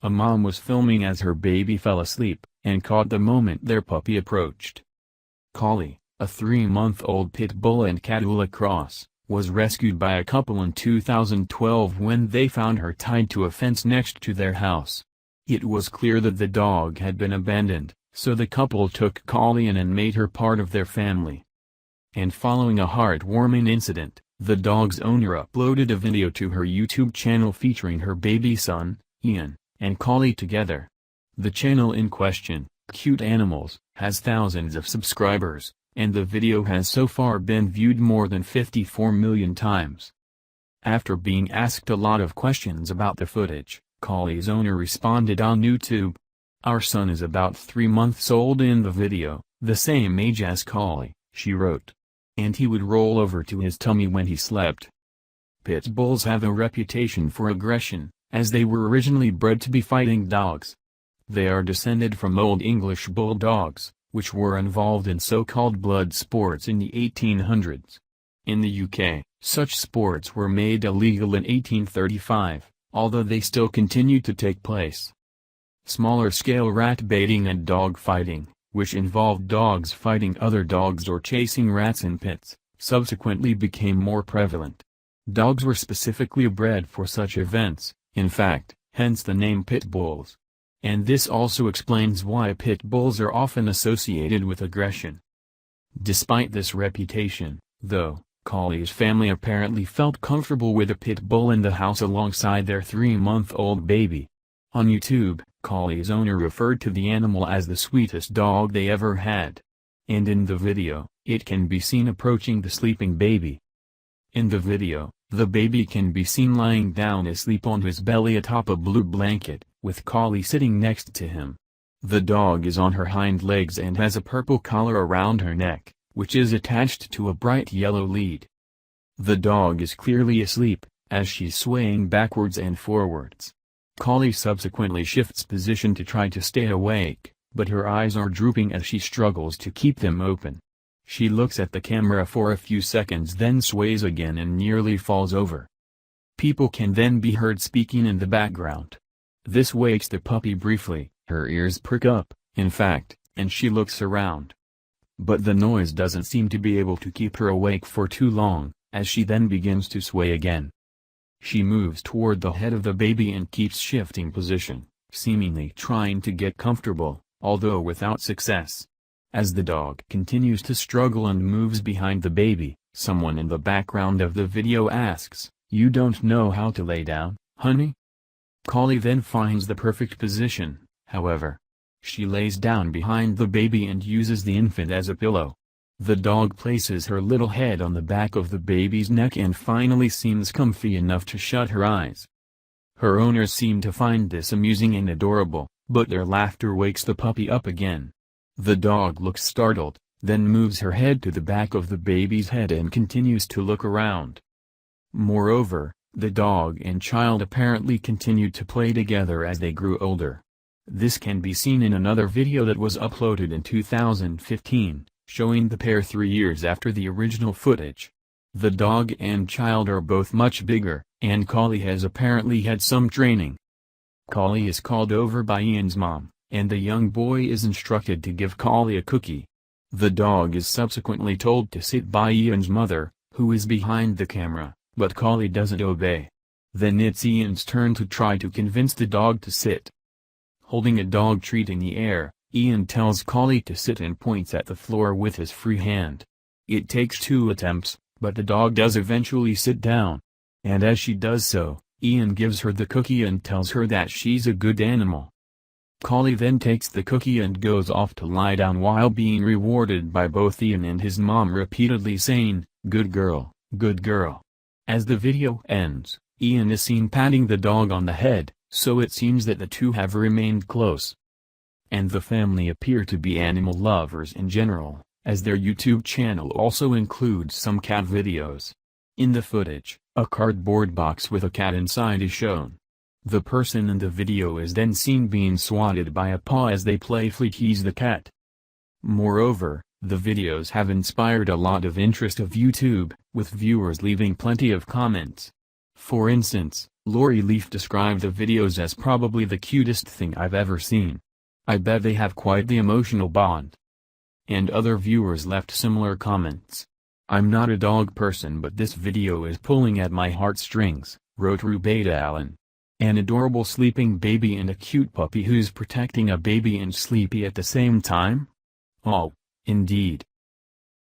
A mom was filming as her baby fell asleep, and caught the moment their puppy approached. Callie, a 3-month-old pit bull and Catahoula cross, was rescued by a couple in 2012 when they found her tied to a fence next to their house. It was clear that the dog had been abandoned, so the couple took Callie in and made her part of their family. And following a heartwarming incident, the dog's owner uploaded a video to her YouTube channel featuring her baby son, Ian, and Callie together. The channel in question, Cute Animals, has thousands of subscribers, and the video has so far been viewed more than 54 million times. After being asked a lot of questions about the footage, Callie's owner responded on YouTube. "Our son is about 3 months old in the video, the same age as Callie," she wrote. "And he would roll over to his tummy when he slept." Pit bulls have a reputation for aggression, as they were originally bred to be fighting dogs. They are descended from Old English Bulldogs, which were involved in so-called blood sports in the 1800s. In the UK, such sports were made illegal in 1835, although they still continue to take place. Smaller-scale rat baiting and dog fighting, which involved dogs fighting other dogs or chasing rats in pits, subsequently became more prevalent. Dogs were specifically bred for such events, in fact, hence the name pit bulls. And this also explains why pit bulls are often associated with aggression. Despite this reputation, though, Callie's family apparently felt comfortable with a pit bull in the house alongside their 3-month-old baby. On YouTube, Callie's owner referred to the animal as the sweetest dog they ever had. And in the video, it can be seen approaching the sleeping baby. In the video, the baby can be seen lying down asleep on his belly atop a blue blanket, with Callie sitting next to him. The dog is on her hind legs and has a purple collar around her neck, which is attached to a bright yellow lead. The dog is clearly asleep, as she's swaying backwards and forwards. Callie subsequently shifts position to try to stay awake, but her eyes are drooping as she struggles to keep them open. She looks at the camera for a few seconds, then sways again and nearly falls over. People can then be heard speaking in the background. This wakes the puppy briefly, her ears prick up, in fact, and she looks around. But the noise doesn't seem to be able to keep her awake for too long, as she then begins to sway again. She moves toward the head of the baby and keeps shifting position, seemingly trying to get comfortable, although without success. As the dog continues to struggle and moves behind the baby, someone in the background of the video asks, "You don't know how to lay down, honey?" Callie then finds the perfect position, however. She lays down behind the baby and uses the infant as a pillow. The dog places her little head on the back of the baby's neck and finally seems comfy enough to shut her eyes. Her owners seem to find this amusing and adorable, but their laughter wakes the puppy up again. The dog looks startled, then moves her head to the back of the baby's head and continues to look around. Moreover, the dog and child apparently continued to play together as they grew older. This can be seen in another video that was uploaded in 2015, showing the pair 3 years after the original footage. The dog and child are both much bigger, and Callie has apparently had some training. Callie is called over by Ian's mom, and the young boy is instructed to give Callie a cookie. The dog is subsequently told to sit by Ian's mother, who is behind the camera, but Callie doesn't obey. Then it's Ian's turn to try to convince the dog to sit. Holding a dog treat in the air, Ian tells Callie to sit and points at the floor with his free hand. It takes 2 attempts, but the dog does eventually sit down. And as she does so, Ian gives her the cookie and tells her that she's a good animal. Callie then takes the cookie and goes off to lie down while being rewarded by both Ian and his mom repeatedly saying, "Good girl, good girl." As the video ends, Ian is seen patting the dog on the head, so it seems that the two have remained close. And the family appear to be animal lovers in general, as their YouTube channel also includes some cat videos. In the footage, a cardboard box with a cat inside is shown. The person in the video is then seen being swatted by a paw as they playfully tease the cat. Moreover, the videos have inspired a lot of interest of YouTube, with viewers leaving plenty of comments. For instance, Lori Leaf described the videos as probably the cutest thing I've ever seen. I bet they have quite the emotional bond. And other viewers left similar comments. I'm not a dog person, but this video is pulling at my heartstrings, wrote Rubeda Allen. An adorable sleeping baby and a cute puppy who's protecting a baby and sleepy at the same time? Oh, indeed.